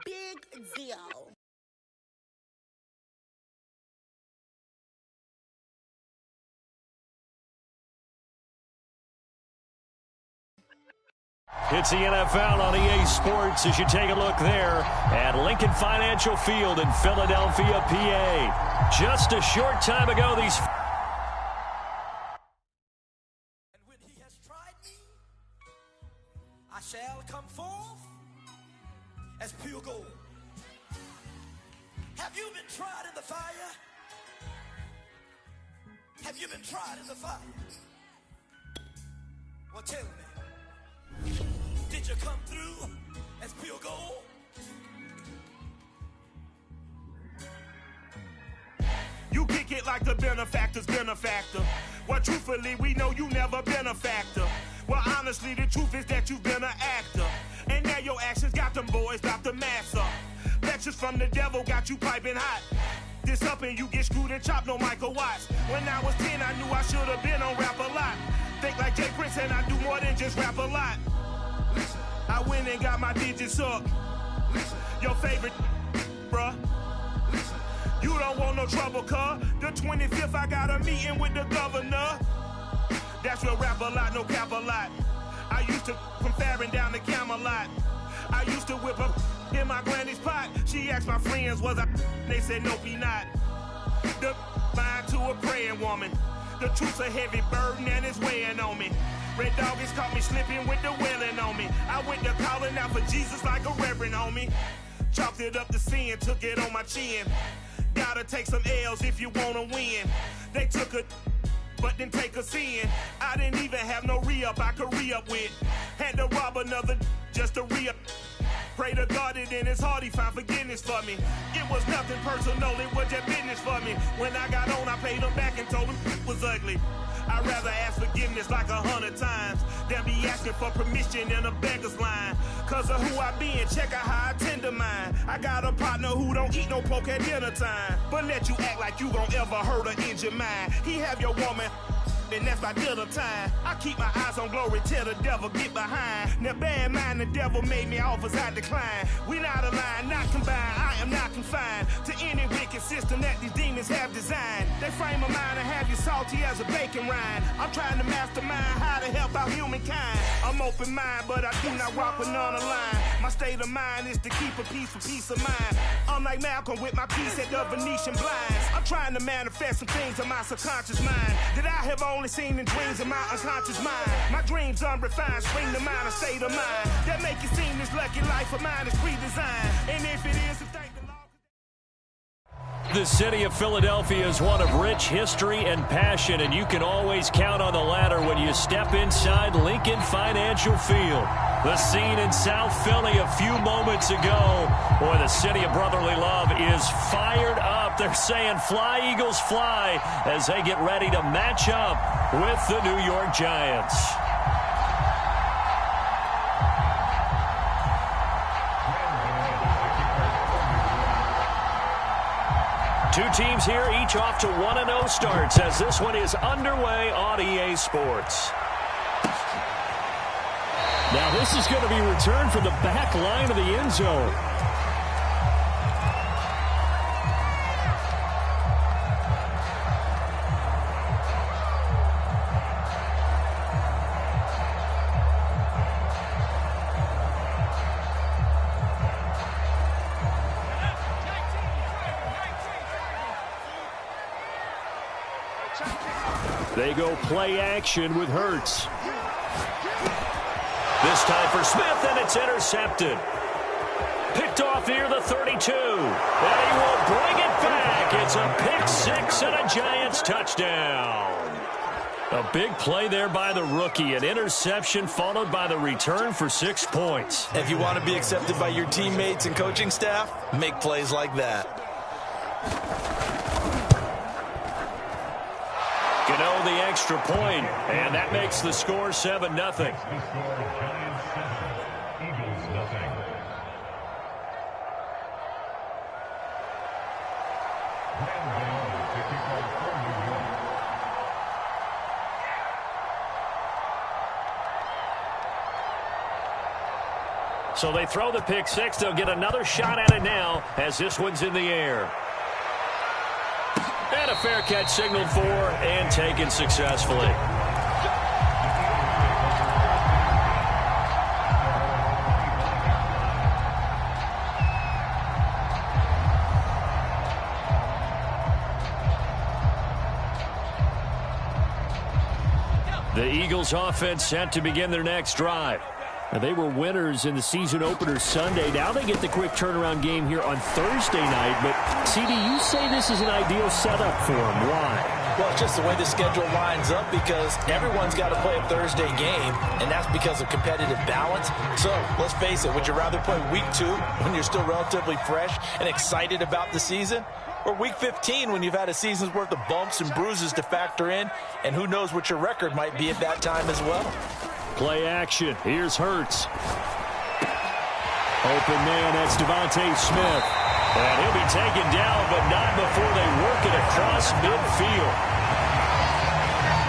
Big deal. It's the NFL on EA Sports as you take a look there at Lincoln Financial Field in Philadelphia, PA. Just a short time ago, these... And when he has tried me, I shall come forth as pure gold. Have you been tried in the fire? Have you been tried in the fire? Well, tell me. Did you come through as pure gold? You kick it like the benefactor's benefactor. Well, truthfully, we know you never been a factor. Well, honestly, the truth is that you've been an actor. And now your actions got them boys dropped the mask up. Lectures from the devil got you piping hot. This up and you get screwed and chopped, no Michael Watts. When I was 10, I knew I should have been on Rap a Lot. Think like Jay Prince and I do more than just rap a lot. Listen, I went and got my digits up. Listen, your favorite, bruh. Listen, you don't want no trouble, cuz. The 25th, I got a meeting with the governor. That's real rap a lot, no cap a lot. I used to from Farron down to Camelot. I used to whip up in my granny's pot. She asked my friends, was I? They said, nope, he not. The fine to a praying woman. The truth's a heavy burden and it's weighing on me. Red Dog has caught me slipping with the wailing on me. I went to calling out for Jesus like a reverend on me. Chalked it up to sin, took it on my chin. Gotta take some L's if you wanna win. They took a but didn't take a sin. I didn't even have no re-up I could re-up with. Had to rob another just to re-up. Pray to God that in his heart he found forgiveness for me. It was nothing personal, it was just business for me. When I got on, I paid him back and told him it was ugly. I'd rather ask forgiveness like 100 times than be asking for permission in a beggar's line. Cause of who I be and check out how I tend to mine. I got a partner who don't eat no pork at dinner time, but let you act like you gon' ever hurt or injure mine. He have your woman and that's by dinner time. I keep my eyes on glory till the devil get behind. Now bear in mind the devil made me offers I decline. We not aligned, not combined, I am not confined to any wicked system that these demons have designed. They frame a mind and have you salty as a bacon rind. I'm trying to mastermind how to help out humankind. I'm open mind, but I do not rock with none aligned. My state of mind is to keep a peace for peace of mind. Unlike Malcolm with my piece at the Venetian blinds. I'm trying to manifest some things in my subconscious mind that I have only seen in dreams in my unconscious mind. My dreams unrefined, spring to mind, a state of mind that make it seem this lucky life of mine is pre-designed. And if it is, thank the Lord. The city of Philadelphia is one of rich history and passion, and you can always count on the latter when you step inside Lincoln Financial Field. The scene in South Philly a few moments ago, where the city of brotherly love is fired up. They're saying fly, Eagles, fly, as they get ready to match up with the New York Giants. Two teams here, each off to 1-0 starts as this one is underway on EA Sports. Now this is going to be returned from the back line of the end zone. They go play action with Hurts. This time for Smith, and it's intercepted. Picked off near the 32. And he will bring it back. It's a pick six and a Giants touchdown. A big play there by the rookie. An interception followed by the return for 6 points. If you want to be accepted by your teammates and coaching staff, make plays like that. Gano the extra point, and that makes the score 7-0. So they throw the pick six. They'll get another shot at it now as this one's in the air. And a fair catch signaled for and taken successfully. The Eagles offense set to begin their next drive. Now, they were winners in the season opener Sunday. Now they get the quick turnaround game here on Thursday night. But, CD, you say this is an ideal setup for them. Why? Well, it's just the way the schedule lines up because everyone's got to play a Thursday game, and that's because of competitive balance. So, let's face it, would you rather play week 2 when you're still relatively fresh and excited about the season? Or week 15 when you've had a season's worth of bumps and bruises to factor in, and who knows what your record might be at that time as well. Play action. Here's Hurts. Open man, that's Devontae Smith. And he'll be taken down, but not before they work it across midfield.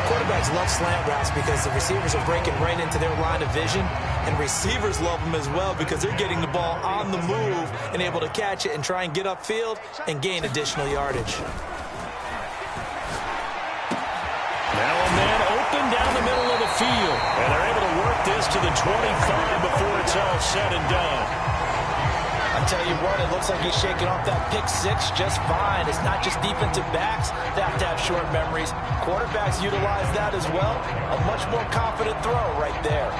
Quarterbacks love slant routes because the receivers are breaking right into their line of vision, and receivers love them as well because they're getting the ball on the move and able to catch it and try and get upfield and gain additional yardage. Now a man open down the middle of the field, and they're able to work this to the 25 before it's all said and done. I tell you what, it looks like he's shaking off that pick six just fine. It's not just defensive backs that have to have short memories. Quarterbacks utilize that as well. A much more confident throw right there.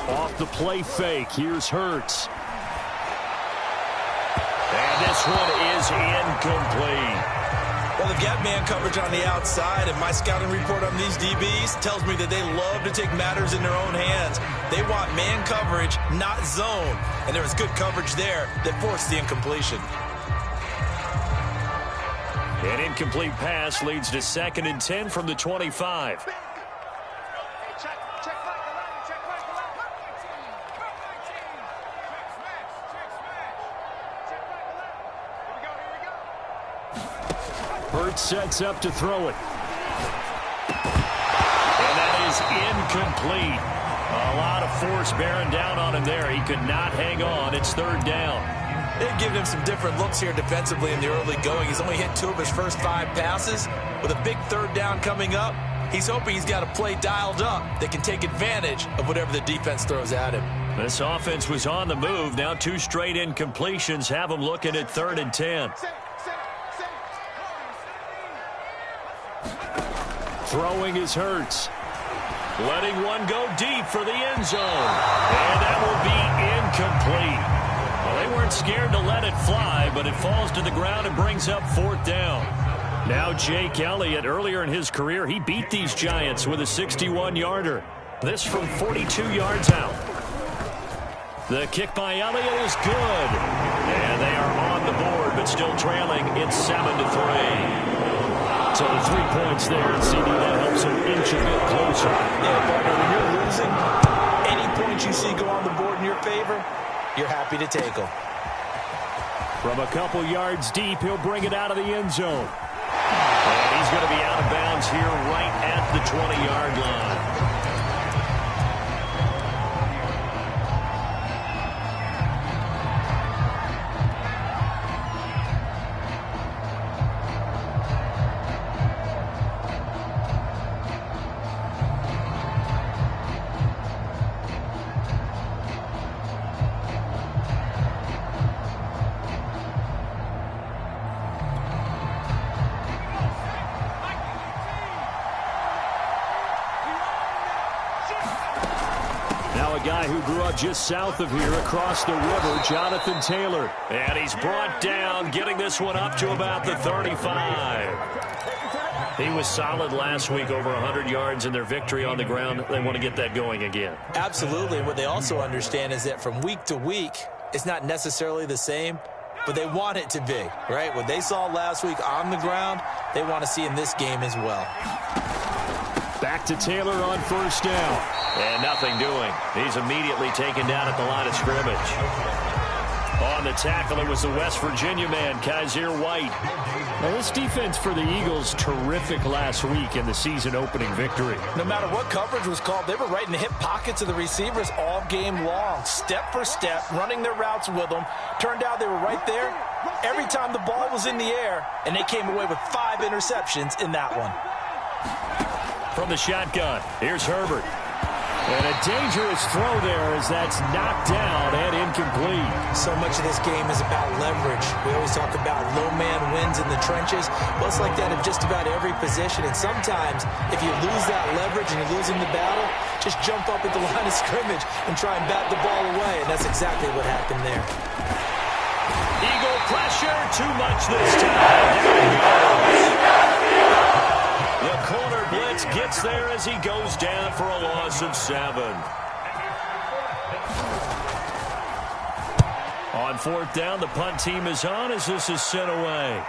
Off the play fake, here's Hurts. And this one is incomplete. Well, they've got man coverage on the outside, and my scouting report on these DBs tells me that they love to take matters in their own hands. They want man coverage, not zone. And there was good coverage there that forced the incompletion. An incomplete pass leads to 2nd and 10 from the 25. Hurts sets up to throw it. And that is incomplete. A lot of force bearing down on him there. He could not hang on. It's 3rd down. They've given him some different looks here defensively in the early going. He's only hit 2 of his first 5 passes. With a big 3rd down coming up, he's hoping he's got a play dialed up that can take advantage of whatever the defense throws at him. This offense was on the move. Now 2 straight incompletions have him looking at 3rd and 10. Throwing is Hurts. Letting one go deep for the end zone. And that will be incomplete. Well, they weren't scared to let it fly, but it falls to the ground and brings up 4th down. Now Jake Elliott, earlier in his career, he beat these Giants with a 61-yarder. This from 42 yards out. The kick by Elliott is good. And they are on the board, but still trailing. It's 7-3. So the 3 points there, and CD, that helps him inch a bit closer. Yeah, partner, when you're losing, any points you see go on the board in your favor, you're happy to take them. From a couple yards deep, he'll bring it out of the end zone. And he's going to be out of bounds here right at the 20-yard line. Who grew up just south of here across the river, Jonathan Taylor. And he's brought down, getting this one up to about the 35. He was solid last week, over 100 yards in their victory on the ground. They want to get that going again. Absolutely. What they also understand is that from week to week, it's not necessarily the same, but they want it to be, right? What they saw last week on the ground, they want to see in this game as well. Back to Taylor on first down. And nothing doing. He's immediately taken down at the line of scrimmage. On the tackle, it was the West Virginia man, Kaiser White. Now, this defense for the Eagles, terrific last week in the season-opening victory. No matter what coverage was called, they were right in the hip pockets of the receivers all game long, step for step, running their routes with them. Turned out they were right there every time the ball was in the air, and they came away with 5 interceptions in that one. From the shotgun, here's Herbert. And a dangerous throw there as that's knocked down and incomplete. So much of this game is about leverage. We always talk about low man wins in the trenches. Well, it's like that in just about every position. And sometimes, if you lose that leverage and you're losing the battle, just jump up at the line of scrimmage and try and bat the ball away. And that's exactly what happened there. Eagle pressure, too much this time. There he goes. The corner blitz gets there as he goes down for a loss of 7. On fourth down, the punt team is on as this is sent away.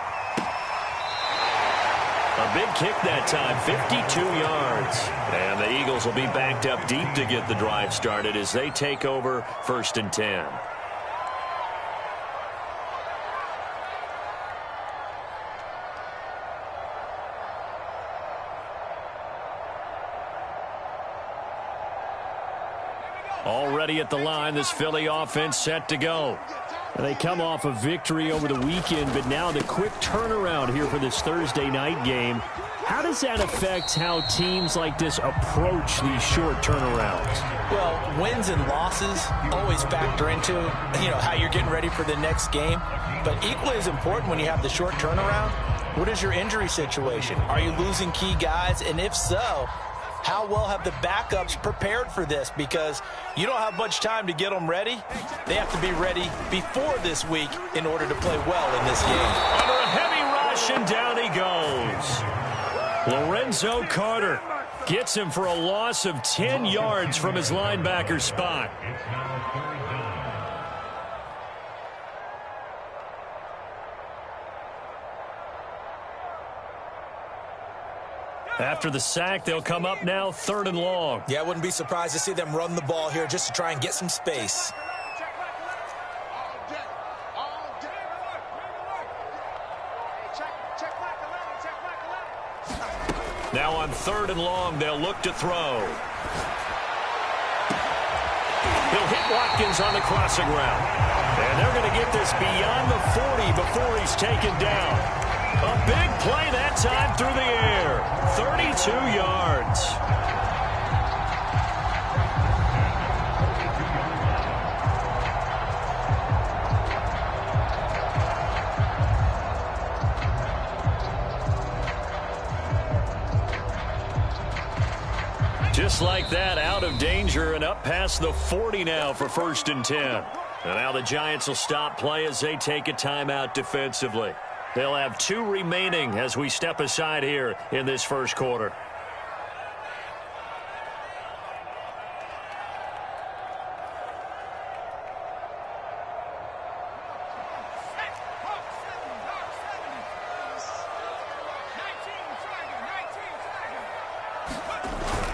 A big kick that time, 52 yards. And the Eagles will be backed up deep to get the drive started as they take over 1st and 10. Already at the line, this Philly offense set to go. And they come off a victory over the weekend, but now the quick turnaround here for this Thursday night game. How does that affect how teams like this approach these short turnarounds? Well, wins and losses always factor into, how you're getting ready for the next game. But equally as important when you have the short turnaround, what is your injury situation? Are you losing key guys? And if so, how well have the backups prepared for this? Because you don't have much time to get them ready. They have to be ready before this week in order to play well in this game. Under a heavy rush, and down he goes. Lorenzo Carter gets him for a loss of 10 yards from his linebacker spot. After the sack, they'll come up now 3rd and long. Yeah, I wouldn't be surprised to see them run the ball here just to try and get some space. Now on 3rd and long, they'll look to throw. He'll hit Watkins on the crossing route. And they're going to get this beyond the 40 before he's taken down. A big play that time through the air. 32 yards. Just like that, out of danger and up past the 40 now for 1st and 10. And now the Giants will stop play as they take a timeout defensively. They'll have 2 remaining as we step aside here in this first quarter.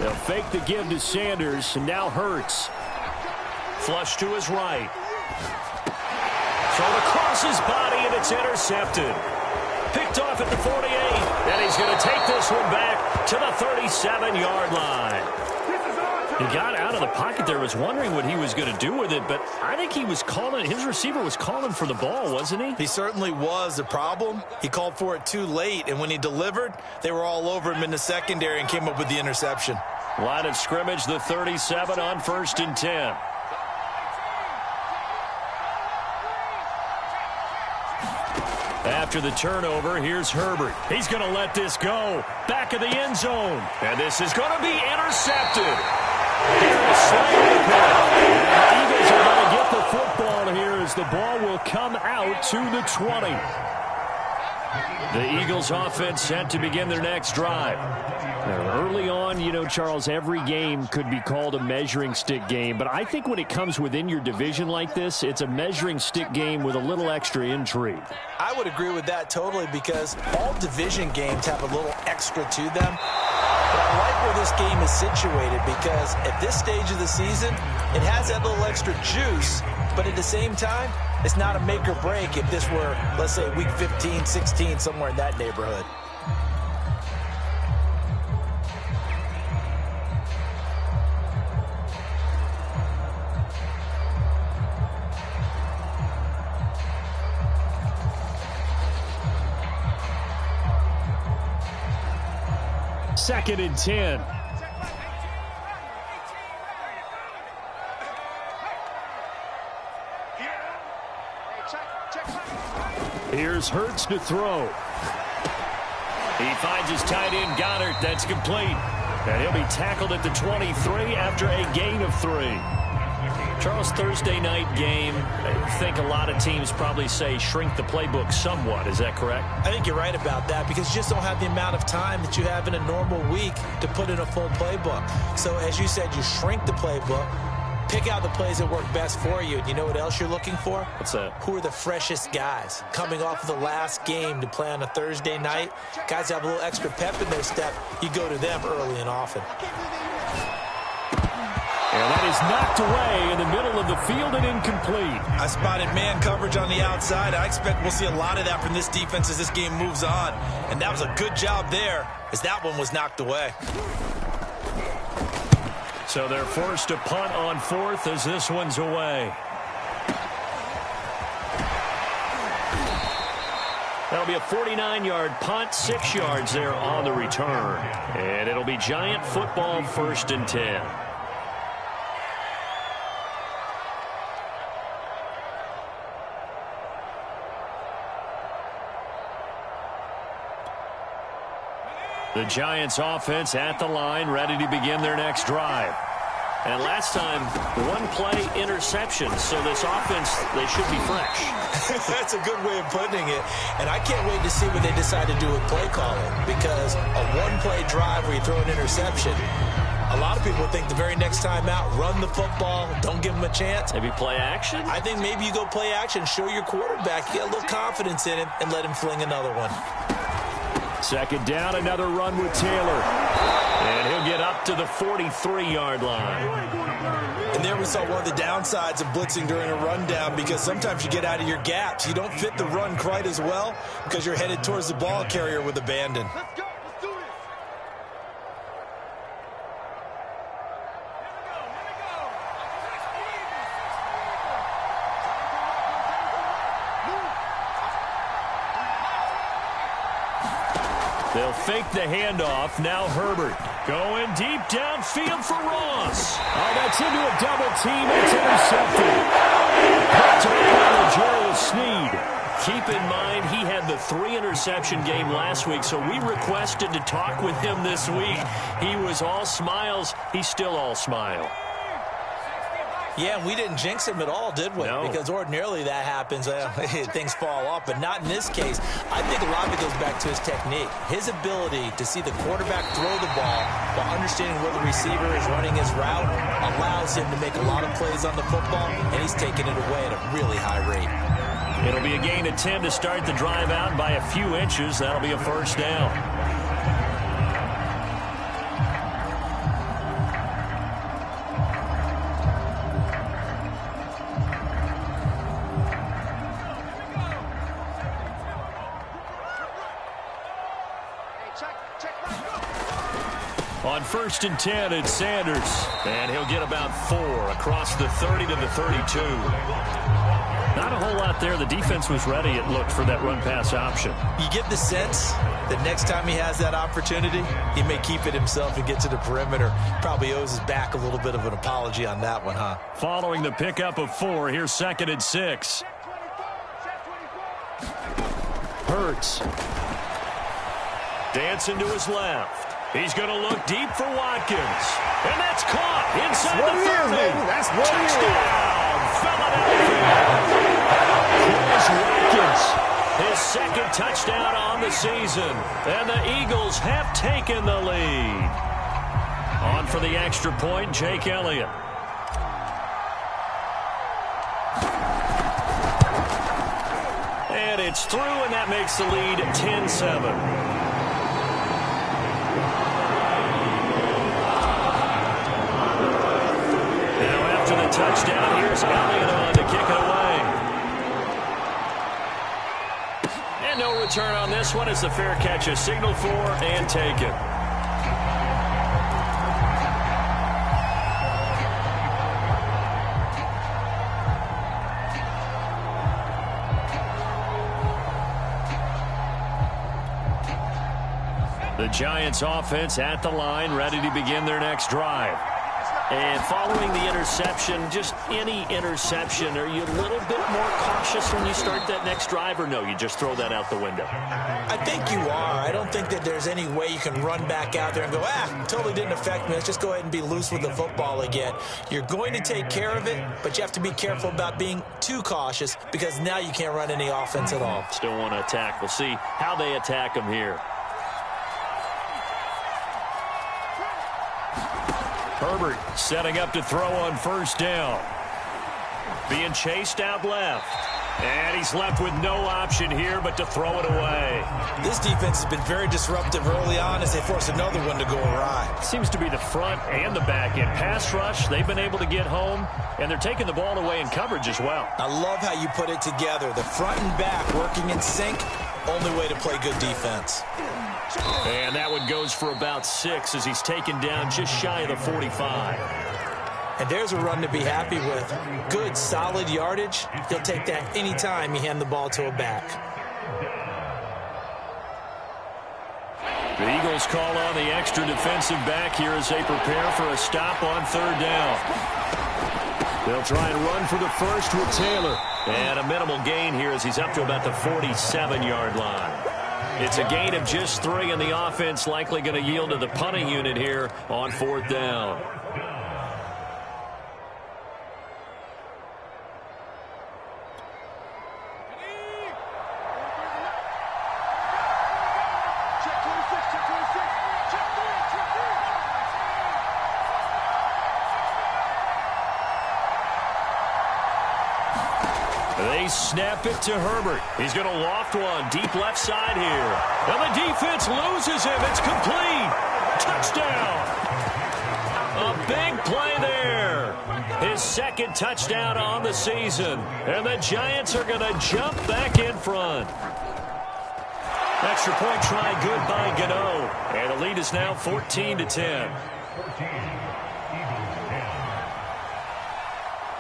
They'll fake the give to Sanders, and now Hurts. Flush to his right. Thrown across his body, and it's intercepted. Picked off at the 48, and he's going to take this one back to the 37-yard line. He got out of the pocket there, was wondering what he was going to do with it, but I think he was calling, his receiver was calling for the ball, wasn't he? He certainly was. The problem, he called for it too late, and when he delivered, they were all over him in the secondary and came up with the interception. Line of scrimmage, the 37 on 1st and 10. After the turnover, here's Herbert. He's going to let this go. Back of the end zone. And this is going to be intercepted. Here is Slater to pick. The Eagles are going to get the football here as the ball will come out to the 20. The Eagles offense set to begin their next drive. Now, early on, Charles, every game could be called a measuring stick game. But I think when it comes within your division like this, it's a measuring stick game with a little extra intrigue. I would agree with that totally because all division games have a little extra to them. But I like where this game is situated because at this stage of the season, it has that little extra juice, but at the same time, it's not a make or break if this were, let's say, week 15, 16, somewhere in that neighborhood. Second and 10. Here's Hurts to throw. He finds his tight end Goddard. That's complete. And he'll be tackled at the 23 after a gain of 3. Charles, Thursday night game, I think a lot of teams probably say shrink the playbook somewhat. Is that correct? I think you're right about that because you just don't have the amount of time that you have in a normal week to put in a full playbook. So as you said, you shrink the playbook, pick out the plays that work best for you. And you know what else you're looking for? What's that? Who are the freshest guys coming off of the last game to play on a Thursday night? Guys have a little extra pep in their step. You go to them early and often. And that is knocked away in the middle of the field and incomplete. I spotted man coverage on the outside. I expect we'll see a lot of that from this defense as this game moves on. And that was a good job there as that one was knocked away. So they're forced to punt on 4th as this one's away. That'll be a 49-yard punt, 6 yards there on the return. And it'll be Giant football, 1st and 10. The Giants offense at the line, ready to begin their next drive. And last time, 1-play interception. So this offense, they should be fresh. That's a good way of putting it. And I can't wait to see what they decide to do with play calling. Because a 1-play drive where you throw an interception, a lot of people think the very next time out, run the football, don't give them a chance. Maybe play action? I think maybe you go play action, show your quarterback, you get a little confidence in him, and let him fling another one. Second down, another run with Taylor. And he'll get up to the 43-yard line. And there we saw one of the downsides of blitzing during a rundown because sometimes you get out of your gaps. You don't fit the run quite as well because you're headed towards the ball carrier with abandon. Let's go. Let's do this. They'll fake the handoff. Now Herbert going deep downfield for Ross. Oh, that's into a double team. It's intercepted. Picked up by Gerald Sneed. Keep in mind, he had the 3-interception game last week, so we requested to talk with him this week. He was all smiles. He's still all smile. Yeah, we didn't jinx him at all, did we? No. Because ordinarily that happens. Things fall off, but not in this case. I think a lot of it goes back to his technique. His ability to see the quarterback throw the ball while understanding where the receiver is running his route allows him to make a lot of plays on the football, and he's taking it away at a really high rate. It'll be a gain of 10 to start the drive out by a few inches. That'll be a first down. On 1st and 10, it's Sanders. And he'll get about 4 across the 30 to the 32. Not a whole lot there. The defense was ready, it looked, for that run-pass option. You get the sense that next time he has that opportunity, he may keep it himself and get to the perimeter. Probably owes his back a little bit of an apology on that one, huh? Following the pickup of 4, here's 2nd and 6. Hurts. Dancing to his left. He's going to look deep for Watkins. And that's caught inside the 30. That's what Touchdown, Philadelphia. Chris Watkins, his 2nd touchdown on the season. And the Eagles have taken the lead. On for the extra point, Jake Elliott. And it's through, and that makes the lead 10-7. touchdown. Here's Elliott on to kick it away. And no return on this one as the fair catch is signaled for and taken. The Giants offense at the line, ready to begin their next drive. And following the interception, just any interception, are you a little bit more cautious when you start that next drive, or no, you just throw that out the window? I think you are. I don't think that there's any way you can run back out there and go, totally didn't affect me. Let's just go ahead and be loose with the football again. You're going to take care of it, but you have to be careful about being too cautious because now you can't run any offense at all. Still want to attack. We'll see how they attack them here. Herbert setting up to throw on first down. Being chased out left. And he's left with no option here but to throw it away. This defense has been very disruptive early on as they force another one to go awry. Seems to be the front and the back end. Pass rush, they've been able to get home, and they're taking the ball away in coverage as well. I love how you put it together. The front and back working in sync, only way to play good defense. And that one goes for about 6 as he's taken down just shy of the 45. And there's a run to be happy with. Good, solid yardage. He'll take that anytime you hand the ball to a back. The Eagles call on the extra defensive back here as they prepare for a stop on third down. They'll try and run for the first with Taylor. And a minimal gain here as he's up to about the 47-yard line. It's a gain of just 3, and the offense likely going to yield to the punting unit here on fourth down. They snap it to Herbert. He's going to loft one deep left side here. And the defense loses him. It's complete. Touchdown. A big play there. His second touchdown on the season. And the Giants are going to jump back in front. Extra point try good by Gano. And the lead is now 14-10.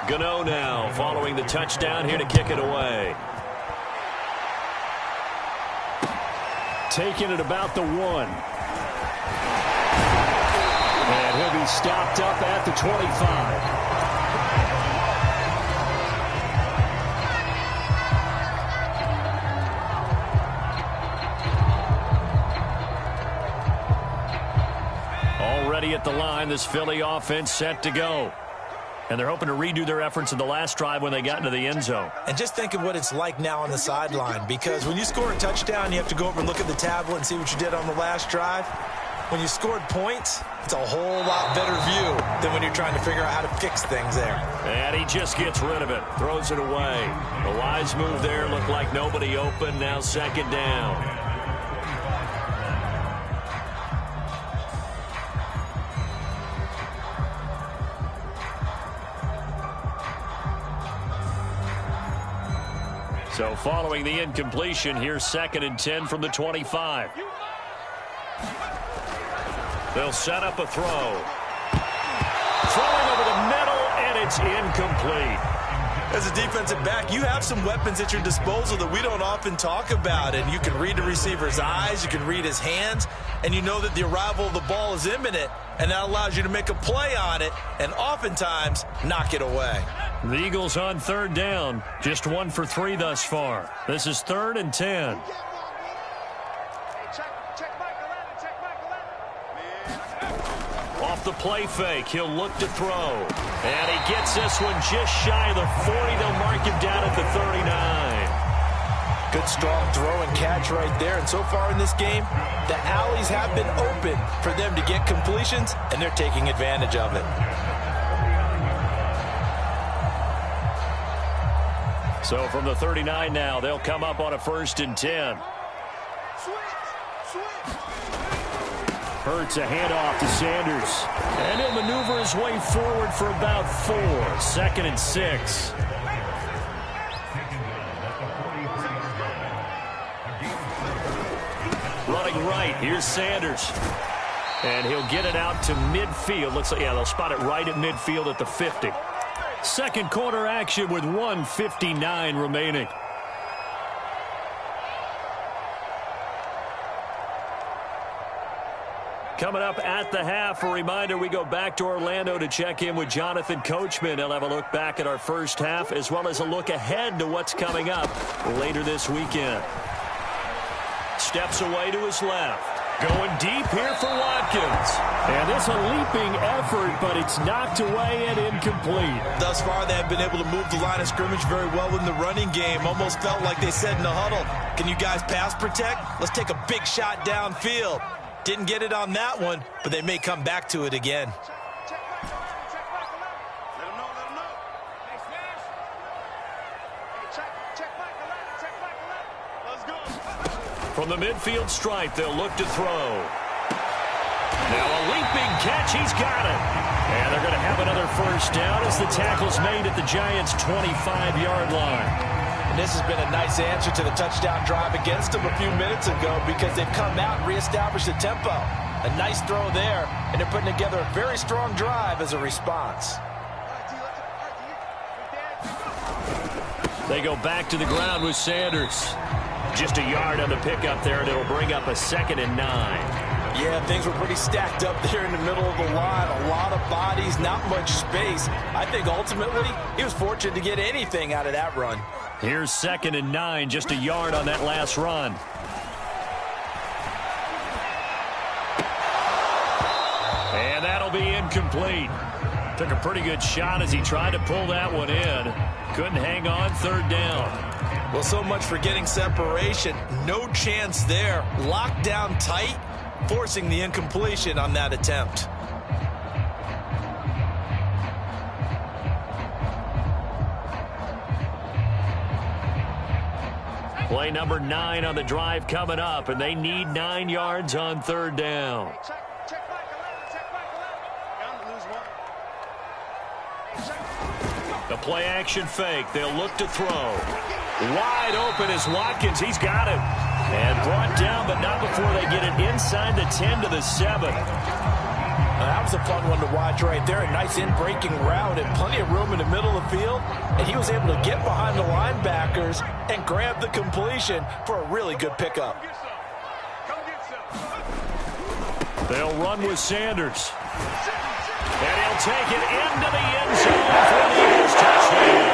Gano now following the touchdown here to kick it away. Taking it about the 1. And he'll be stopped up at the 25. Already at the line, this Philly offense set to go. And they're hoping to redo their efforts in the last drive when they got into the end zone. And just think of what it's like now on the sideline, because when you score a touchdown, you have to go over and look at the tablet and see what you did on the last drive. When you scored points, it's a whole lot better view than when you're trying to figure out how to fix things there. And he just gets rid of it, throws it away. A wise move there, looked like nobody open, now second down. So following the incompletion, here's 2nd and 10 from the 25. They'll set up a throw. Throwing over the middle, and it's incomplete. As a defensive back, you have some weapons at your disposal that we don't often talk about. And you can read the receiver's eyes, you can read his hands, and you know that the arrival of the ball is imminent, and that allows you to make a play on it and oftentimes knock it away. The Eagles on third down, just 1 for 3 thus far. This is 3rd and 10. Off the play fake, he'll look to throw. And he gets this one just shy of the 40. They'll mark him down at the 39. Good strong throw and catch right there. And so far in this game, the alleys have been open for them to get completions, and they're taking advantage of it. So from the 39 now, they'll come up on a 1st and 10. Hurts a handoff to Sanders. And he'll maneuver his way forward for about 4. 2nd and 6. Running right, here's Sanders. And he'll get it out to midfield. Looks like, yeah, they'll spot it right at midfield at the 50. Second quarter action with 1:59 remaining. Coming up at the half, a reminder, we go back to Orlando to check in with Jonathan Coachman. He'll have a look back at our first half as well as a look ahead to what's coming up later this weekend. Steps away to his left. Going deep here for Watkins. And it's a leaping effort, but it's knocked away and incomplete. Thus far, they have been able to move the line of scrimmage very well in the running game. Almost felt like they said in the huddle, can you guys pass protect? Let's take a big shot downfield. Didn't get it on that one, but they may come back to it again. From the midfield stripe, they'll look to throw. Now a leaping catch, he's got it. And they're going to have another first down as the tackle's made at the Giants' 25-yard line. And this has been a nice answer to the touchdown drive against them a few minutes ago because they've come out and reestablished the tempo. A nice throw there, and they're putting together a very strong drive as a response. They go back to the ground with Sanders. Just a yard on the pickup there, and it'll bring up a 2nd and 9. Yeah, things were pretty stacked up there in the middle of the line. A lot of bodies, not much space. I think ultimately he was fortunate to get anything out of that run. Here's 2nd and 9, just a yard on that last run. And that'll be incomplete. Took a pretty good shot as he tried to pull that one in. Couldn't hang on, 3rd down. Well, so much for getting separation. No chance there. Locked down tight, forcing the incompletion on that attempt. Play number 9 on the drive coming up, and they need 9 yards on 3rd down. The play action fake. They'll look to throw. Wide open is Watkins. He's got it. And brought down, but not before they get it inside the 10 to the 7. That was a fun one to watch right there. A nice in-breaking route and plenty of room in the middle of the field. And he was able to get behind the linebackers and grab the completion for a really good pickup. They'll run with Sanders. And he'll take it into the end zone for the Eagles touchdown.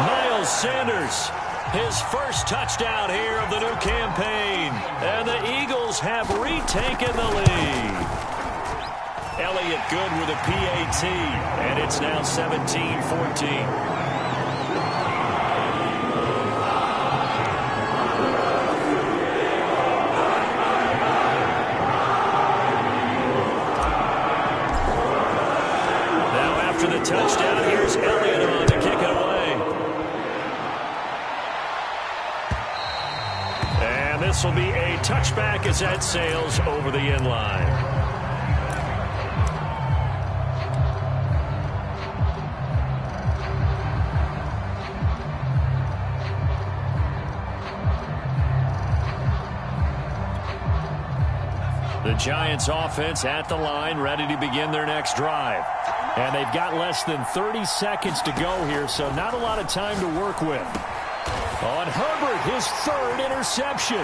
Miles Sanders, his first touchdown here of the new campaign. And the Eagles have retaken the lead. Elliott good with a PAT, and it's now 17-14. The touchdown, here's Elliott on to kick it away. And this will be a touchback as that sails over the end line. The Giants offense at the line, ready to begin their next drive. And they've got less than 30 seconds to go here, so not a lot of time to work with. On Herbert, his 3rd interception.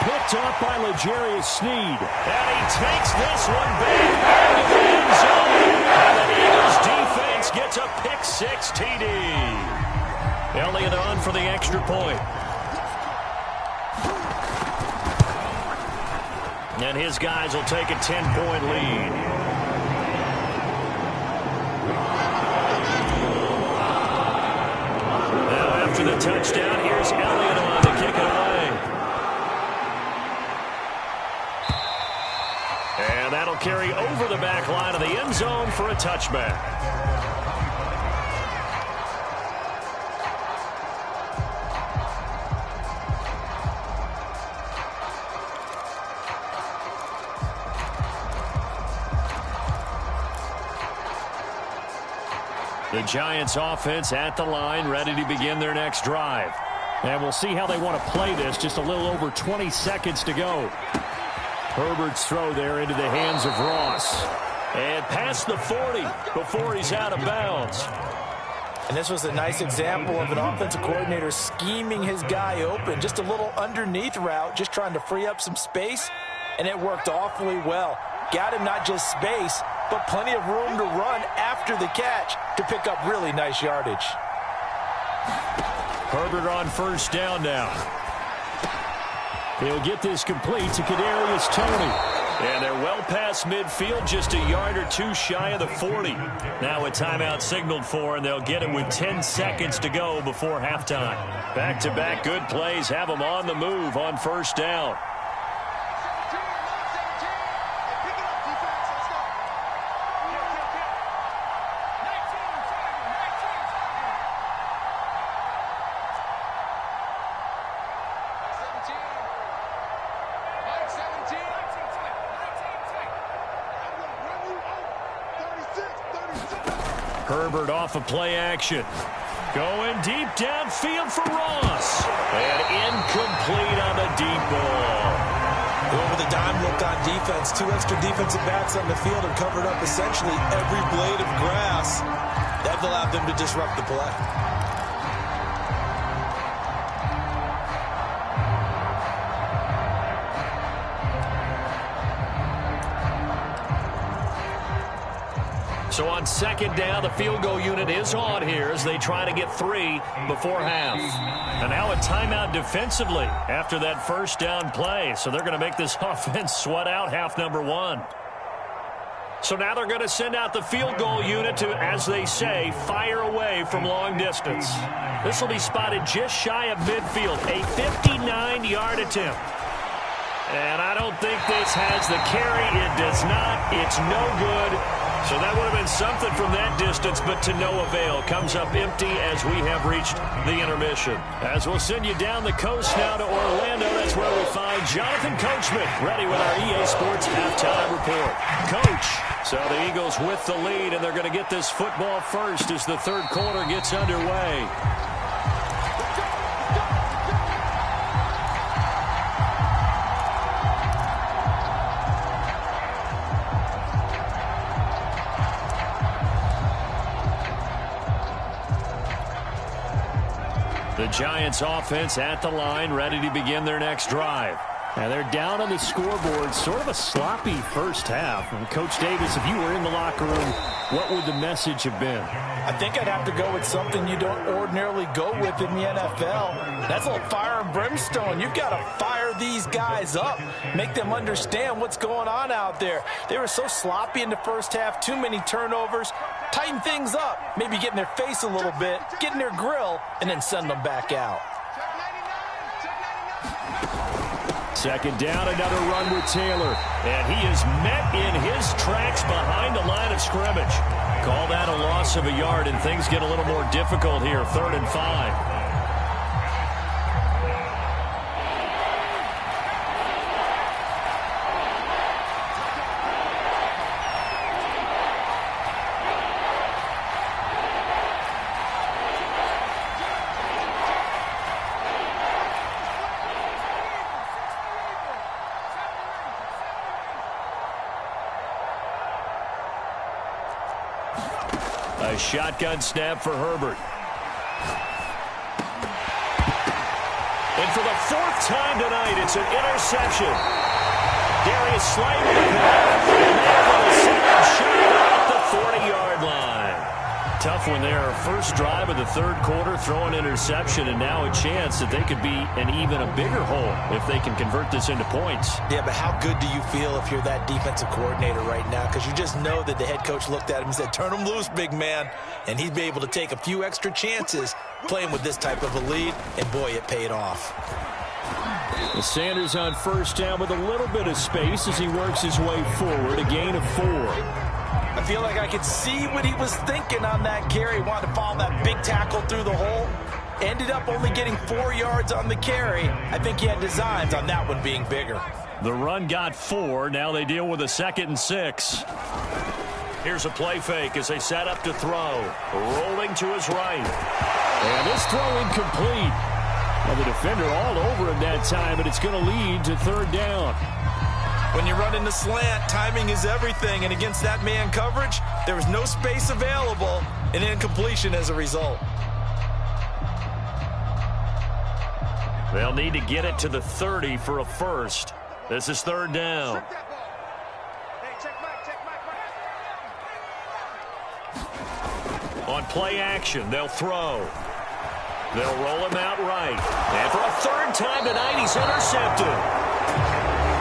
Picked off by L'Jarius Sneed. And he takes this one back into the end zone. And the Eagles defense gets a pick-6 TD. Elliott on for the extra point. And his guys will take a 10-point lead. After the touchdown, here's Elliott on to kick it away. And that'll carry over the back line of the end zone for a touchback. The Giants offense at the line, ready to begin their next drive. And we'll see how they want to play this. Just a little over 20 seconds to go. Herbert's throw there into the hands of Ross. And past the 40 before he's out of bounds. And this was a nice example of an offensive coordinator scheming his guy open. Just a little underneath route, just trying to free up some space. And it worked awfully well. Got him not just space, but plenty of room to run after the catch to pick up really nice yardage. Herbert on first down now. He'll get this complete to Kadarius Toney. And they're well past midfield, just a yard or two shy of the 40. Now a timeout signaled for, and they'll get it with 10 seconds to go before halftime. Back-to-back good plays have them on the move on first down. Herbert off of play action. Going deep downfield for Ross. And incomplete on the deep ball. Going with a dime look on defense. Two extra defensive backs on the field and covered up essentially every blade of grass. That allowed them to disrupt the play. So on second down, the field goal unit is on here as they try to get 3 before half. And now a timeout defensively after that first down play. So they're going to make this offense sweat out half number 1. So now they're going to send out the field goal unit to, as they say, fire away from long distance. This will be spotted just shy of midfield, a 59-yard attempt. And I don't think this has the carry. It does not. It's no good. So that would have been something from that distance, but to no avail. Comes up empty as we have reached the intermission. As we'll send you down the coast now to Orlando, that's where we find Jonathan Coachman, ready with our EA Sports halftime report. Coach, so the Eagles with the lead, and they're going to get this football first as the third quarter gets underway. The Giants offense at the line, ready to begin their next drive. And they're down on the scoreboard, sort of a sloppy first half. And Coach Davis, if you were in the locker room, what would the message have been? I think I'd have to go with something you don't ordinarily go with in the NFL. That's a little fire and brimstone. You've got to fire these guys up, make them understand what's going on out there. They were so sloppy in the first half, too many turnovers. Tighten things up, maybe get in their face a little bit, get in their grill, and then send them back out. Second down, another run with Taylor. And he is met in his tracks behind the line of scrimmage. Call that a loss of a yard, and things get a little more difficult here. 3rd and 5. A shotgun snap for Herbert. And for the 4th time tonight, it's an interception. Darius Slay with the pass. And there with a second shot at the 40-yard line. Tough one there. First drive of the third quarter, throw an interception, and now a chance that they could be in even a bigger hole if they can convert this into points. Yeah, but how good do you feel if you're that defensive coordinator right now? Because you just know that the head coach looked at him and said, turn him loose, big man. And he'd be able to take a few extra chances playing with this type of a lead, and boy, it paid off. The Sanders on first down with a little bit of space as he works his way forward, a gain of 4. I feel like I could see what he was thinking on that carry. Wanted to follow that big tackle through the hole. Ended up only getting 4 yards on the carry. I think he had designs on that one being bigger. The run got 4. Now they deal with a 2nd and 6. Here's a play fake as they set up to throw. Rolling to his right. And this throw incomplete. Well, the defender all over him that time, but it's going to lead to third down. When you run in the slant, timing is everything, and against that man coverage, there was no space available, and incompletion as a result. They'll need to get it to the 30 for a first. This is third down. On play action, they'll throw. They'll roll him out right. And for a third time tonight, he's intercepted.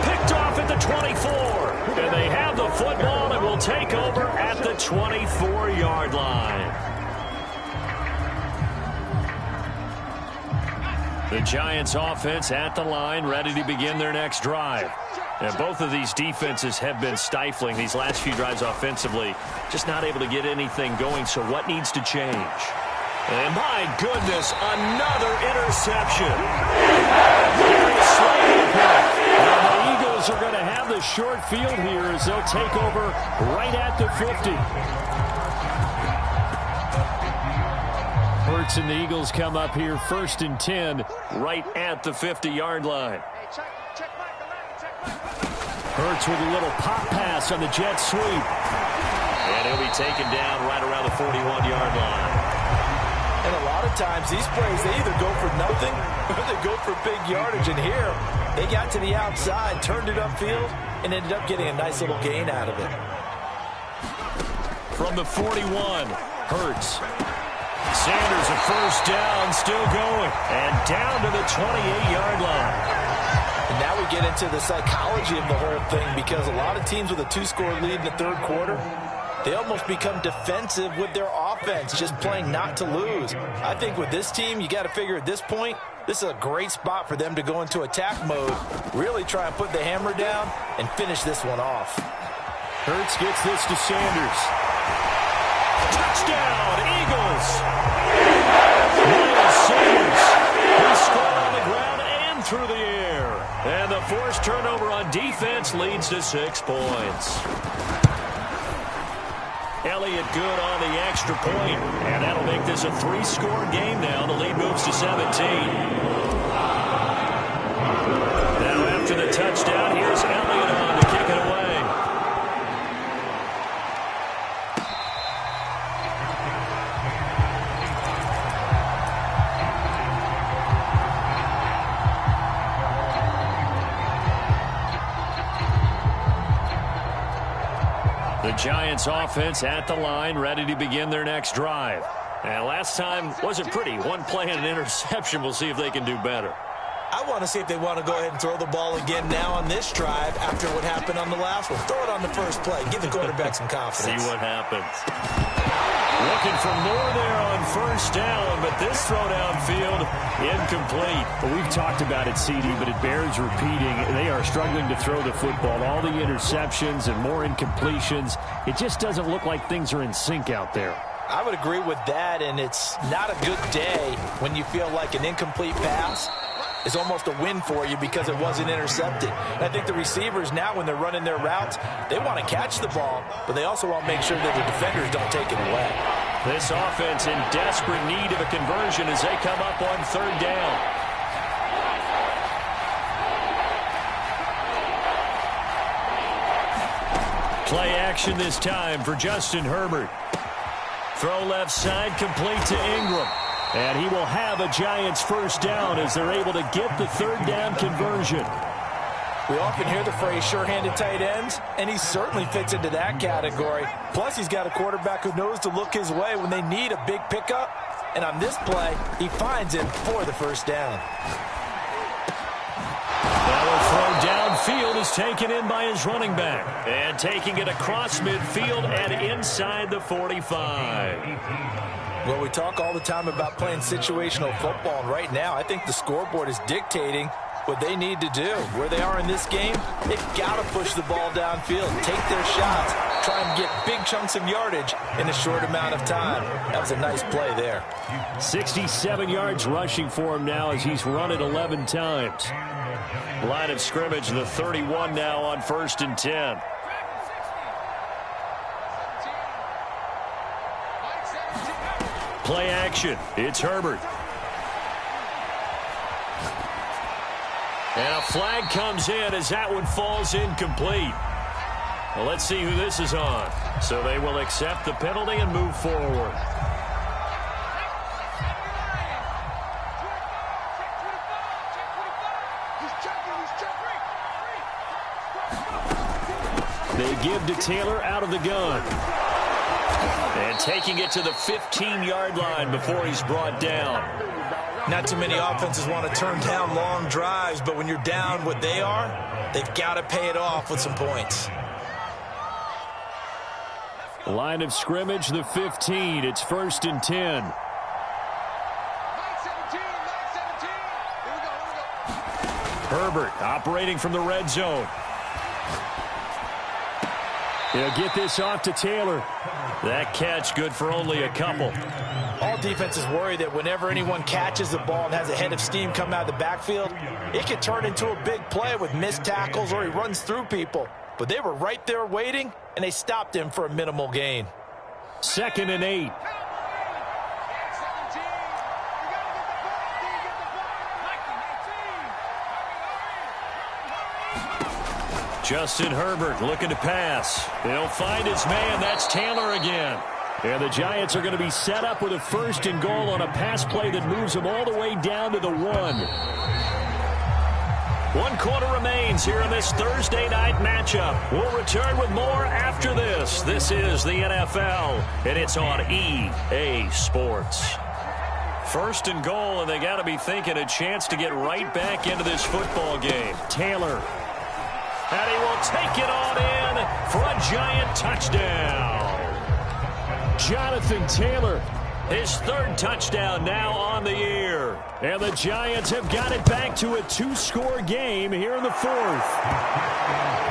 Picked off at the 24. And they have the football and will take over at the 24-yard line. The Giants offense at the line, ready to begin their next drive. And both of these defenses have been stifling these last few drives offensively. Just not able to get anything going, so what needs to change? And my goodness, another interception. Now the Eagles are going to have the short field here as they'll take over right at the 50. Hurts and the Eagles come up here first and 10 right at the 50-yard line. Hurts with a little pop pass on the jet sweep. And he'll be taken down right around the 41-yard line. And a lot of times these plays, they either go for nothing or they go for big yardage. And here, they got to the outside, turned it upfield, and ended up getting a nice little gain out of it. From the 41, Hurts. Sanders a first down, still going. And down to the 28-yard line. And now we get into the psychology of the whole thing, because a lot of teams with a 2-score lead in the third quarter, they almost become defensive with their offense, just playing not to lose. I think with this team, you got to figure at this point, this is a great spot for them to go into attack mode, really try and put the hammer down and finish this one off. Hurts gets this to Sanders. Touchdown, Eagles! Miles Sanders, he scored on the ground and through the air. And the forced turnover on defense leads to 6 points. Elliott good on the extra point, and that'll make this a 3-score game now. The lead moves to 17. Now after the touchdown, here's Elliott on to kick it away. The Giants offense at the line, ready to begin their next drive. And last time wasn't pretty. One play and an interception. We'll see if they can do better. I want to see if they want to go ahead and throw the ball again now on this drive after what happened on the last one. Throw it on the first play. Give the quarterback some confidence. See what happens. Looking for more there on first down, but this throw downfield incomplete. Well, we've talked about it, CD, but it bears repeating. They are struggling to throw the football. All the interceptions and more incompletions. It just doesn't look like things are in sync out there. I would agree with that, and it's not a good day when you feel like an incomplete pass is almost a win for you because it wasn't intercepted. And I think the receivers now, when they're running their routes, they want to catch the ball, but they also want to make sure that the defenders don't take it away. This offense in desperate need of a conversion as they come up on third down. Play action this time for Justin Herbert. Throw left side, complete to Ingram. And he will have a Giants first down as they're able to get the third down conversion. We often hear the phrase sure-handed tight ends, and he certainly fits into that category. Plus, he's got a quarterback who knows to look his way when they need a big pickup. And on this play, he finds him for the first down. Now a throw downfield is taken in by his running back. And taking it across midfield and inside the 45. Well, we talk all the time about playing situational football, and right now I think the scoreboard is dictating what they need to do. Where they are in this game, they've got to push the ball downfield, take their shots, try and get big chunks of yardage in a short amount of time. That was a nice play there. 67 yards rushing for him now as he's run it 11 times. Line of scrimmage, the 31 now on 1st and 10. Play action. It's Herbert. And a flag comes in as that one falls incomplete. Well, let's see who this is on. So they will accept the penalty and move forward. They give to Taylor out of the gun. And taking it to the 15-yard line before he's brought down. Not too many offenses want to turn down long drives, but when you're down what they are, they've got to pay it off with some points. Line of scrimmage, the 15. It's 1st and 10. Herbert operating from the red zone. He'll get this off to Taylor. That catch good for only a couple. All defenses worry that whenever anyone catches the ball and has a head of steam come out of the backfield, it can turn into a big play with missed tackles or he runs through people. But they were right there waiting, and they stopped him for a minimal gain. 2nd and 8. Justin Herbert looking to pass. He'll find his man. That's Taylor again. And the Giants are going to be set up with a 1st and goal on a pass play that moves them all the way down to the 1. 1 quarter remains here in this Thursday night matchup. We'll return with more after this. This is the NFL, and it's on EA Sports. 1st and goal, and they got to be thinking a chance to get right back into this football game. Taylor. And he will take it on in for a Giant touchdown. Jonathan Taylor, his 3rd touchdown now on the year. And the Giants have got it back to a 2-score game here in the 4th.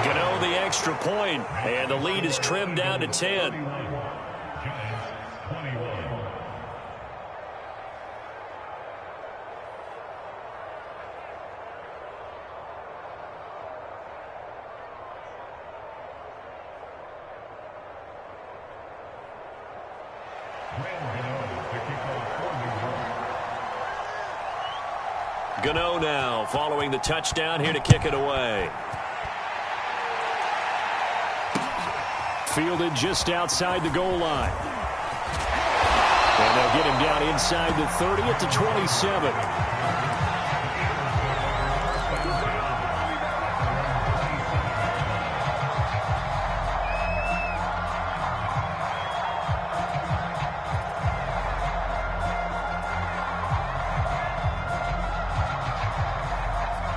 Gano the extra point, and the lead is trimmed down to 10. Gano now following the touchdown here to kick it away. Fielded just outside the goal line. And they'll get him down inside the 30 at the 27.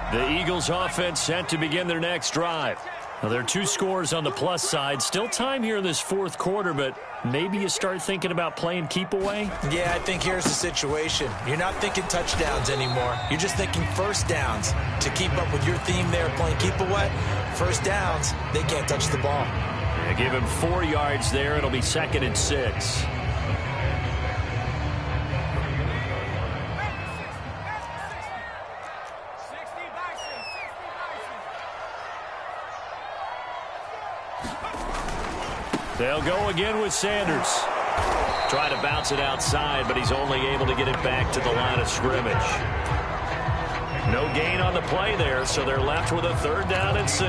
The Eagles offense set to begin their next drive. Now, there are 2 scores on the plus side. Still time here in this 4th quarter, but maybe you start thinking about playing keep away? Yeah, I think here's the situation. You're not thinking touchdowns anymore. You're just thinking 1st downs. To keep up with your theme there playing keep away, 1st downs, they can't touch the ball. Yeah, give him 4 yards there. It'll be 2nd and 6. They'll go again with Sanders. Trying to bounce it outside, but he's only able to get it back to the line of scrimmage. No gain on the play there, so they're left with a 3rd down and 6.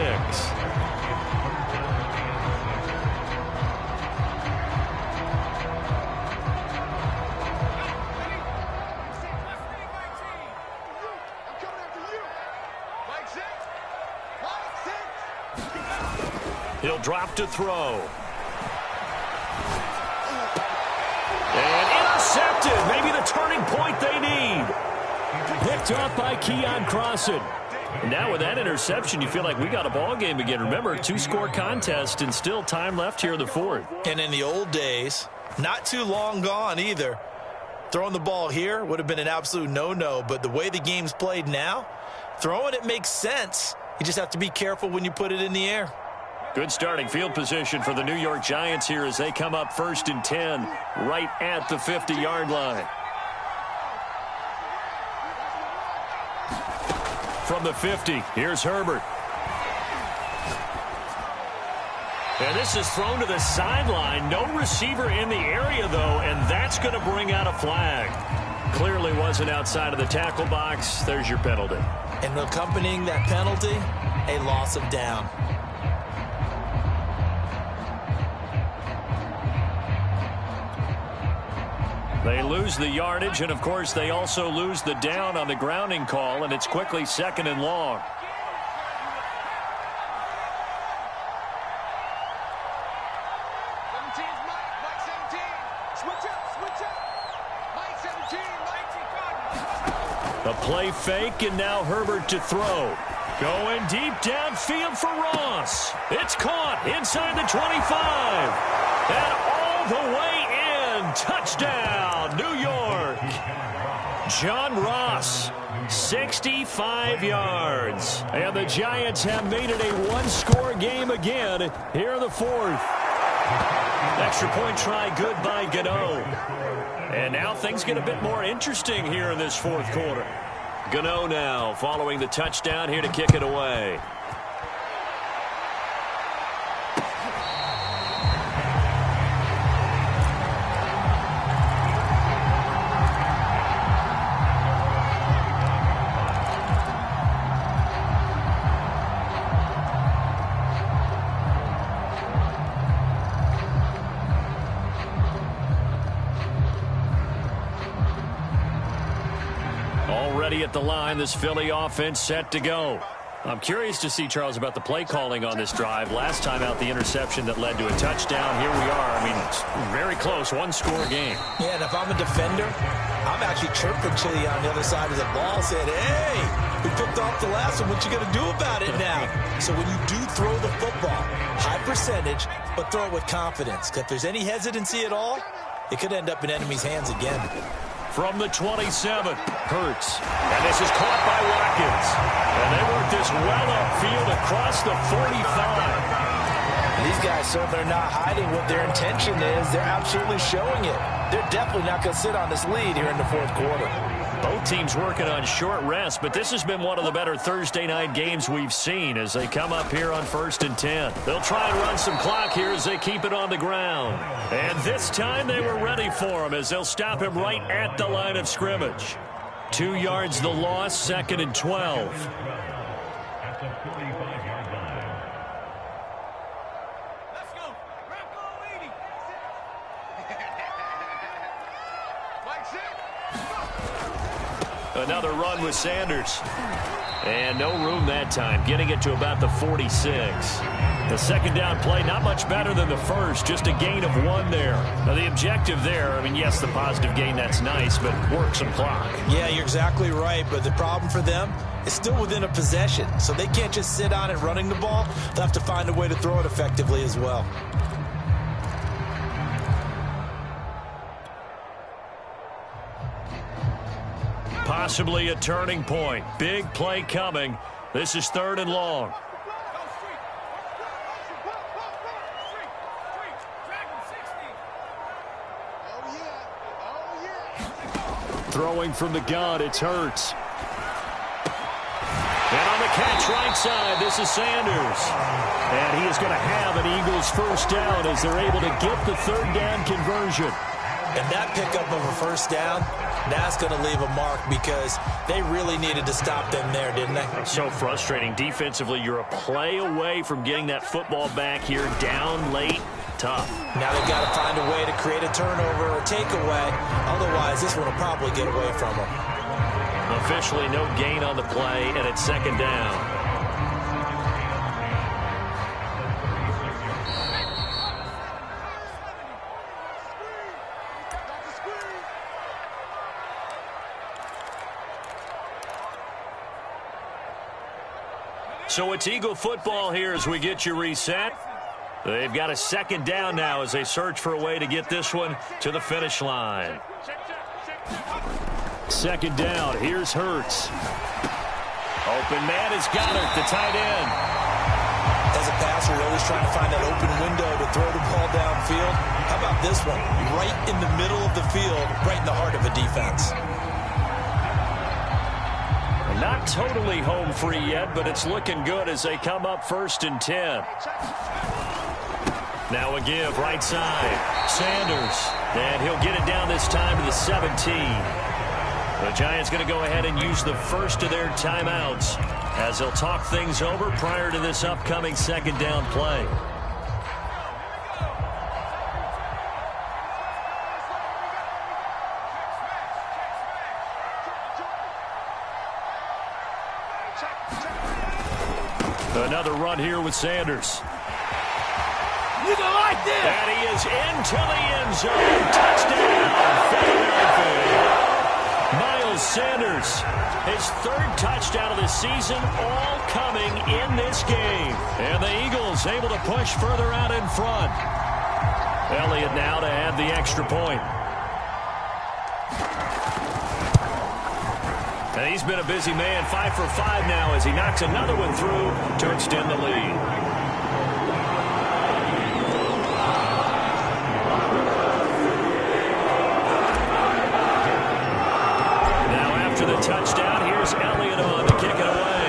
He'll drop to throw. And intercepted. Maybe the turning point they need. Picked off by Keon Crossan. Now with that interception, you feel like we got a ball game again. Remember, 2-score contest and still time left here in the 4th. And in the old days, not too long gone either, throwing the ball here would have been an absolute no-no. But the way the game's played now, throwing it makes sense. You just have to be careful when you put it in the air. Good starting field position for the New York Giants here as they come up 1st and 10 right at the 50-yard line. From the 50, here's Herbert. And this is thrown to the sideline. No receiver in the area, though, and that's going to bring out a flag. Clearly wasn't outside of the tackle box. There's your penalty. And accompanying that penalty, a loss of down. They lose the yardage, and, of course, they also lose the down on the grounding call, and it's quickly 2nd and long. The play fake, and now Herbert to throw. Going deep downfield for Ross. It's caught inside the 25. And all the way in. Touchdown, New York. John Ross, 65 yards. And the Giants have made it a one-score game again here in the 4th. Extra point try good by Gano. And now things get a bit more interesting here in this 4th quarter. Gano now following the touchdown here to kick it away. Already at the line, this Philly offense set to go. I'm curious to see, Charles, about the play calling on this drive. Last time out, the interception that led to a touchdown. Here we are. I mean, it's very close, one-score game. Yeah, and if I'm a defender, I'm actually chirping to you on the other side of the ball, saying, hey, we picked off the last one. What you going to do about it now? So when you do throw the football, high percentage, but throw it with confidence. Because if there's any hesitancy at all, it could end up in enemy's hands again. From the 27, Hurts. And this is caught by Watkins. And they work this well upfield across the 45. These guys certainly are not hiding what their intention is. They're absolutely showing it. They're definitely not going to sit on this lead here in the 4th quarter. Both teams working on short rest, but this has been one of the better Thursday night games we've seen as they come up here on 1st and 10. They'll try and run some clock here as they keep it on the ground. And this time they were ready for him as they'll stop him right at the line of scrimmage. 2 yards the loss, 2nd and 12. Another run with Sanders. And no room that time, getting it to about the 46. The second down play, not much better than the first, just a gain of 1 there. Now, the objective there, I mean, yes, the positive gain, that's nice, but work some clock. Yeah, you're exactly right, but the problem for them is still within a possession, so they can't just sit on it running the ball. They'll have to find a way to throw it effectively as well. Possibly a turning point. Big play coming. This is 3rd and long. Throwing from the gun, it's Hurts. And on the catch right side, this is Sanders. And he is going to have an Eagles first down as they're able to get the 3rd down conversion. And that pickup of a first down, that's going to leave a mark because they really needed to stop them there, didn't they? So frustrating. Defensively, you're a play away from getting that football back here down late. Tough. Now they've got to find a way to create a turnover or takeaway. Otherwise, this one will probably get away from them. Officially no gain on the play, and it's 2nd down. So it's Eagle football here as we get you reset. They've got a 2nd down now as they search for a way to get this one to the finish line. 2nd down. Here's Hurts. Open man is Goddard, the tight end. As a passer, you're always trying to find that open window to throw the ball downfield. How about this one? Right in the middle of the field, right in the heart of a defense. Not totally home free yet, but it's looking good as they come up 1st and 10. Now a give, right side. Sanders. And he'll get it down this time to the 17. The Giants going to go ahead and use the first of their timeouts as they'll talk things over prior to this upcoming second down play. Another run here with Sanders. You don't like this. And he is into the end zone. Touchdown, Philadelphia. Miles Sanders, his third touchdown of the season, all coming in this game. And the Eagles able to push further out in front. Elliott now to add the extra point. And he's been a busy man, 5 for 5 now as he knocks another one through to extend the lead. Now after the touchdown, here's Elliott on to kick it away.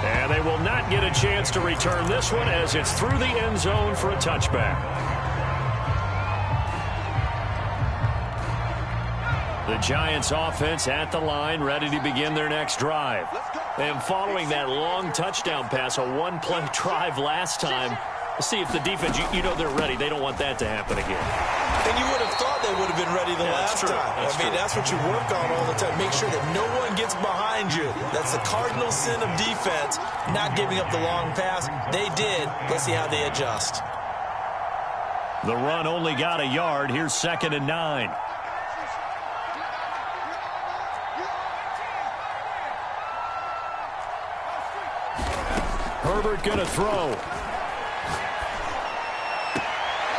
And they will not get a chance to return this one as it's through the end zone for a touchback. The Giants offense at the line, ready to begin their next drive. And following that long touchdown pass, a one-play drive last time, see if the defense, you know they're ready. They don't want that to happen again. And you would have thought they would have been ready the last time. That's what you work on all the time. Make sure that no one gets behind you. That's the cardinal sin of defense, not giving up the long pass. They did. Let's see how they adjust. The run only got a yard. Here's 2nd and 9. Herbert going to throw.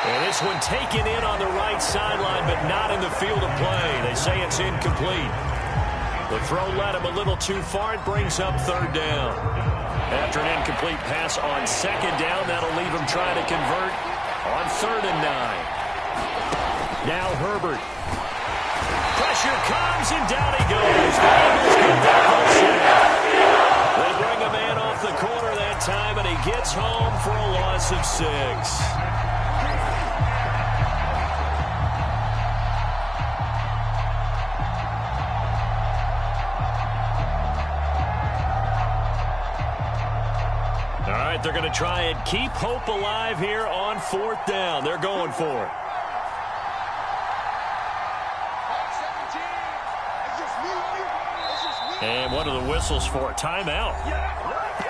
And this one taken in on the right sideline, but not in the field of play. They say it's incomplete. The throw led him a little too far. It brings up 3rd down. After an incomplete pass on 2nd down, that'll leave him trying to convert on 3rd and 9. Now Herbert. Pressure comes, and down he goes. The Eagles get their whole set. They bring a man off the corner that time, and he gets home for a loss of 6. All right, they're going to try and keep hope alive here on 4th down. They're going for it. And what are the whistles for? Timeout.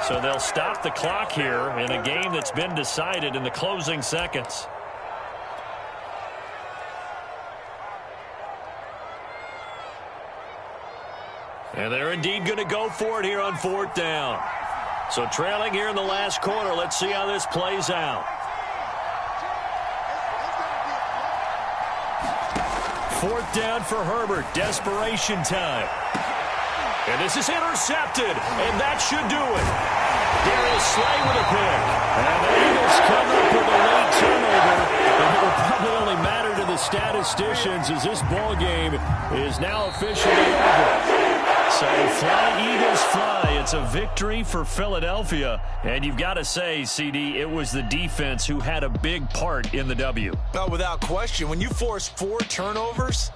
So they'll stop the clock here in a game that's been decided in the closing seconds. And they're indeed going to go for it here on 4th down. So trailing here in the last quarter. Let's see how this plays out. 4th down for Herbert. Desperation time. And this is intercepted, and that should do it. Darius Slay with a pick. And the Eagles come up with a late turnover. And it will probably only matter to the statisticians as this ball game is now officially over. So fly, Eagles, fly. It's a victory for Philadelphia. And you've got to say, CD, it was the defense who had a big part in the W. Oh, without question. When you force 4 turnovers,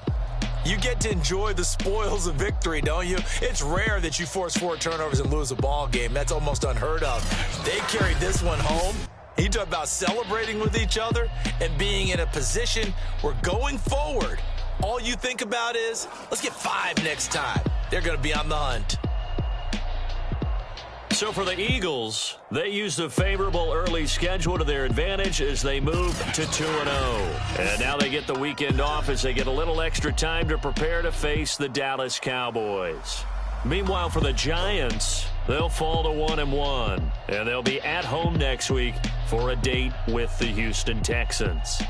you get to enjoy the spoils of victory, don't you? It's rare that you force 4 turnovers and lose a ball game. That's almost unheard of. They carried this one home. You talk about celebrating with each other and being in a position where going forward, all you think about is, let's get 5 next time. They're going to be on the hunt. So for the Eagles, they used a favorable early schedule to their advantage as they move to 2-0. And now they get the weekend off as they get a little extra time to prepare to face the Dallas Cowboys. Meanwhile, for the Giants, they'll fall to 1-1. And they'll be at home next week for a date with the Houston Texans.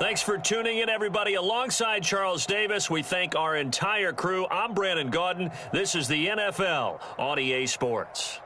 Thanks for tuning in, everybody. Alongside Charles Davis, we thank our entire crew. I'm Brandon Gaudin. This is the NFL on EA Sports.